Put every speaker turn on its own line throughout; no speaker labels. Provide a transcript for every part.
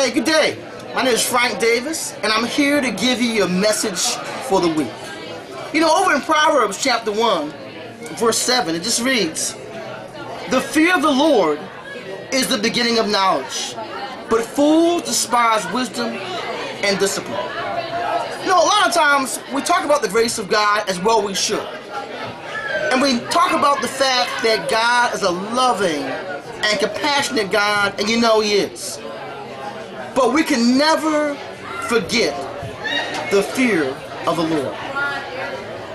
Hey, good day. My name is Frank Davis, and I'm here to give you your message for the week. You know, over in Proverbs chapter 1, verse 7, it just reads, "The fear of the Lord is the beginning of knowledge, but fools despise wisdom and discipline." You know, a lot of times we talk about the grace of God, as well we should. And we talk about the fact that God is a loving and compassionate God, and you know He is. But we can never forget the fear of the Lord.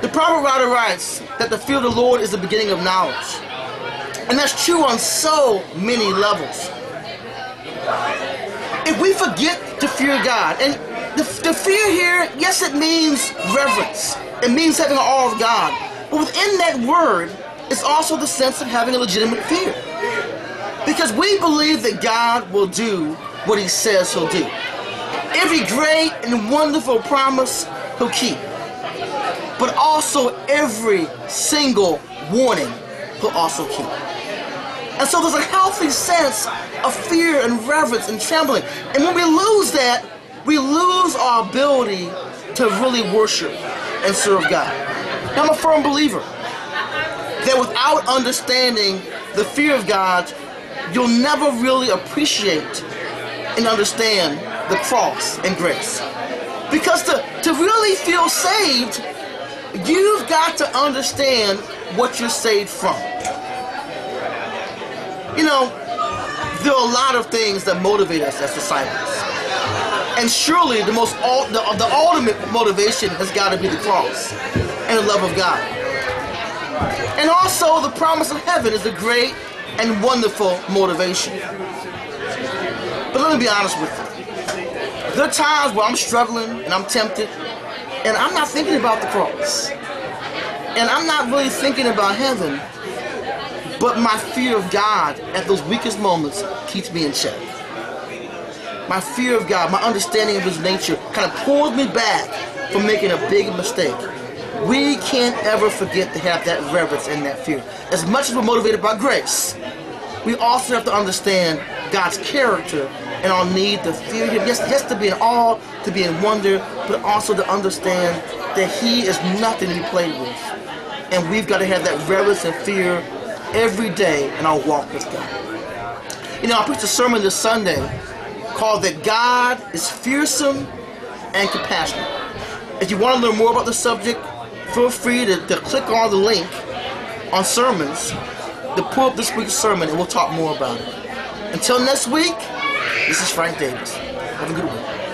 The proverb writer writes that the fear of the Lord is the beginning of knowledge. And that's true on so many levels. If we forget to fear God, and the fear here, yes, it means reverence. It means having an awe of God. But within that word, it's also the sense of having a legitimate fear. Because we believe that God will do what He says He'll do. Every great and wonderful promise He'll keep. But also every single warning He'll also keep. And so there's a healthy sense of fear and reverence and trembling. And when we lose that, we lose our ability to really worship and serve God. Now, I'm a firm believer that without understanding the fear of God, you'll never really appreciate and understand the cross and grace. Because to really feel saved, you've got to understand what you're saved from. You know, there are a lot of things that motivate us as disciples. And surely the ultimate motivation has got to be the cross and the love of God. And also the promise of heaven is a great and wonderful motivation. But let me be honest with you. There are times where I'm struggling and I'm tempted, and I'm not thinking about the cross. And I'm not really thinking about heaven, but my fear of God at those weakest moments keeps me in check. My fear of God, my understanding of His nature kind of pulls me back from making a big mistake. We can't ever forget to have that reverence and that fear. As much as we're motivated by grace, we also have to understand God's character and our need to fear Him. Yes, to be in awe, to be in wonder, but also to understand that He is nothing to be played with. And we've got to have that reverence and fear every day in our walk with God. You know, I preached a sermon this Sunday called "That God is Fearsome and Compassionate." If you want to learn more about the subject, feel free to click on the link on sermons to pull up this week's sermon, and we'll talk more about it. Until next week, this is Frank Davis. Have a good week.